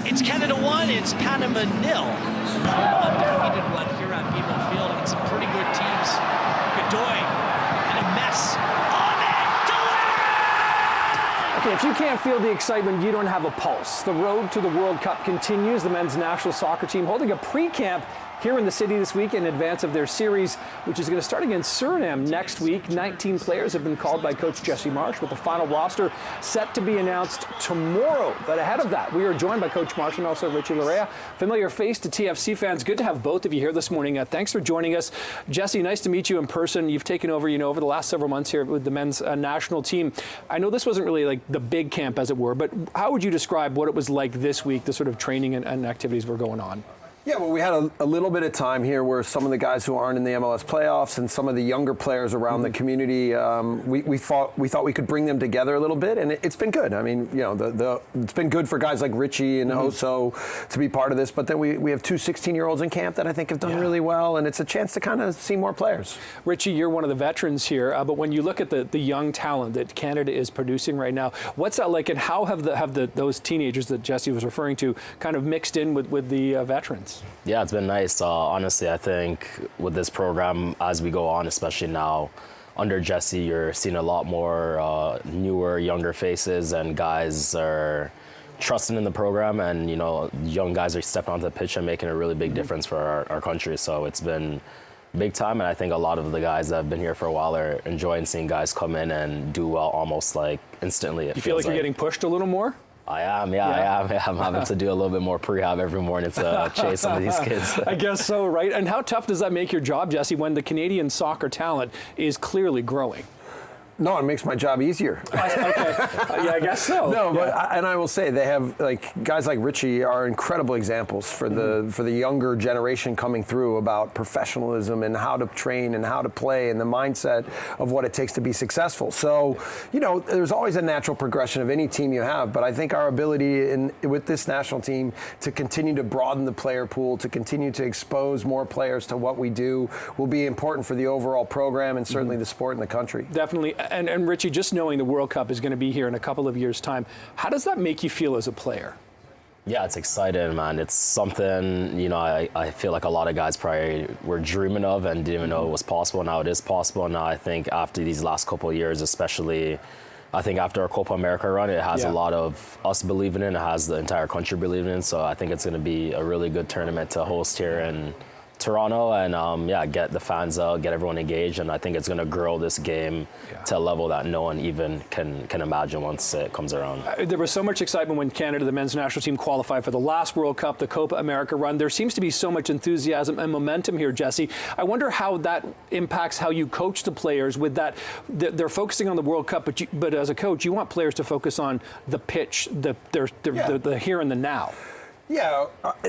It's Canada 1, it's Panama 0. Undefeated one here at BMO Field against some pretty good teams. Godoy in a mess. On it! Delay! Okay, if you can't feel the excitement, you don't have a pulse. The road to the World Cup continues. The men's national soccer team holding a pre-camp here in the city this week in advance of their series, which is going to start against Suriname next week. 19 players have been called by Coach Jesse Marsch, with the final roster set to be announced tomorrow. But ahead of that, we are joined by Coach Marsch and also Richie Larea, familiar face to TFC fans. Good to have both of you here this morning. Thanks for joining us. Jesse, nice to meet you in person. You've taken over, over the last several months here with the men's national team. I know this wasn't really like the big camp, as it were, but how would you describe what it was like this week, the sort of training and activities were going on? Yeah, well, we had a little bit of time here where some of the guys who aren't in the MLS playoffs and some of the younger players around the community, we thought we could bring them together a little bit, and it's been good. I mean, it's been good for guys like Richie and Oso to be part of this, but then we have two 16-year-olds in camp that I think have done really well, and it's a chance to kind of see more players. Richie, you're one of the veterans here, but when you look at the young talent that Canada is producing right now, what's that like, and how have those teenagers that Jesse was referring to kind of mixed in with the veterans? Yeah, it's been nice. Honestly, I think with this program, as we go on, especially now under Jesse, you're seeing a lot more newer, younger faces, and guys are trusting in the program, and young guys are stepping onto the pitch and making a really big difference for our country. So it's been big time, and I think a lot of the guys that have been here for a while are enjoying seeing guys come in and do well almost like instantly. You feel like you're getting pushed a little more? I am, I am. I'm having to do a little bit more prehab every morning to chase some of these kids. I guess so, right? And how tough does that make your job, Jesse, when the Canadian soccer talent is clearly growing? No, it makes my job easier. Okay. Yeah, I guess so. No, but I will say they have guys like Richie are incredible examples for the younger generation coming through about professionalism and how to train and how to play and the mindset of what it takes to be successful. So, there's always a natural progression of any team you have, but I think our ability with this national team to continue to broaden the player pool, to continue to expose more players to what we do, will be important for the overall program and certainly the sport in the country. Definitely. And Richie, just knowing the World Cup is going to be here in a couple of years' time, how does that make you feel as a player? Yeah, it's exciting, man. It's something, I feel like a lot of guys probably were dreaming of and didn't even know it was possible. Now it is possible. Now I think after these last couple of years, especially, I think after our Copa America run, it has a lot of us believing in it. It has the entire country believing in. So I think it's going to be a really good tournament to host here in Toronto, and get the fans out, get everyone engaged, and I think it's going to grow this game to a level that no one even can imagine once it comes around. There was so much excitement when Canada, the men's national team, qualified for the last World Cup, the Copa America run. There seems to be so much enthusiasm and momentum here, Jesse. I wonder how that impacts how you coach the players with that. They're focusing on the World Cup, but as a coach, you want players to focus on the pitch, the here and the now. Yeah,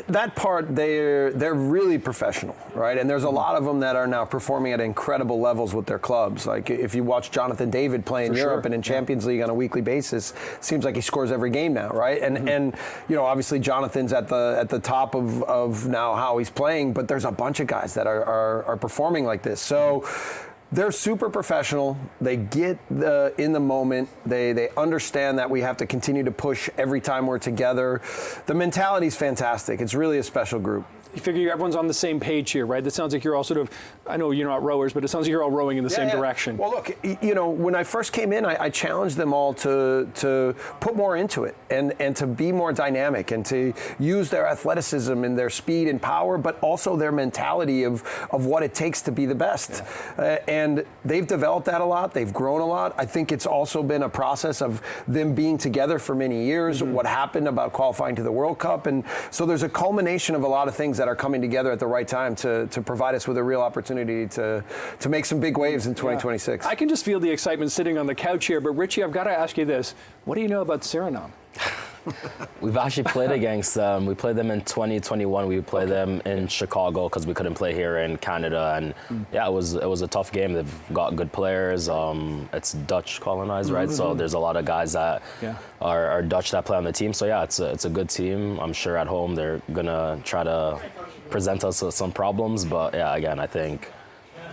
that part, they're really professional, right? And there's a lot of them that are now performing at incredible levels with their clubs. Like if you watch Jonathan David play in Europe and in Champions League on a weekly basis, it seems like he scores every game now, right? And obviously Jonathan's at the top of now how he's playing, but there's a bunch of guys that are performing like this. So they're super professional. They get in the moment. They understand that we have to continue to push every time we're together. The mentality's fantastic. It's really a special group. You figure everyone's on the same page here, right? That sounds like you're all sort of, I know you're not rowers, but it sounds like you're all rowing in the same direction. Well, look, when I first came in, I challenged them all to put more into it and to be more dynamic and to use their athleticism and their speed and power, but also their mentality of what it takes to be the best. And they've developed that a lot. They've grown a lot. I think it's also been a process of them being together for many years, what happened about qualifying to the World Cup. And so there's a culmination of a lot of things that are coming together at the right time to provide us with a real opportunity to make some big waves in 2026. I can just feel the excitement sitting on the couch here, but Richie, I've got to ask you this. What do you know about Suriname? We've actually played against them. We played them in 2021. We played them in Chicago because we couldn't play here in Canada. And it was a tough game. They've got good players. It's Dutch colonized, right? So there's a lot of guys that are Dutch that play on the team. So it's a good team. I'm sure at home they're gonna try to present us with some problems. But again, I think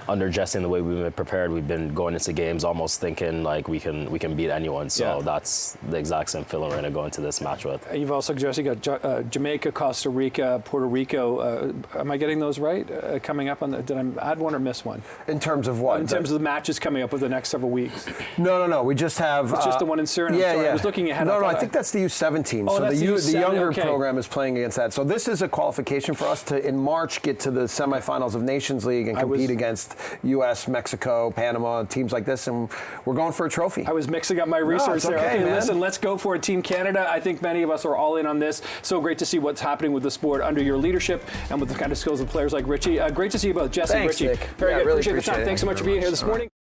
under Jesse and the way we've been prepared, we've been going into games almost thinking like we can beat anyone. So that's the exact same feeling we're going to go into this match with. You've also, Jesse, got Jamaica, Costa Rica, Puerto Rico. Am I getting those right? Coming up on did I add one or miss one? In terms of what? In terms of the matches coming up over the next several weeks. No. We just have. It's just the one in Suriname. Yeah, I was looking ahead. No, I think that's the U17. Oh, so that's the younger okay. program is playing against that. So this is a qualification for us to, in March, get to the semifinals of Nations League and compete against U.S., Mexico, Panama, teams like this, and we're going for a trophy. I was mixing up my research there. Okay, man. Listen, let's go for it. Team Canada, I think many of us are all in on this. So great to see what's happening with the sport under your leadership and with the kind of skills of players like Richie. Great to see you both, Jesse and Thanks, Richie. Nick. Very good. Really appreciate the time. it. Thanks so much for being here this morning.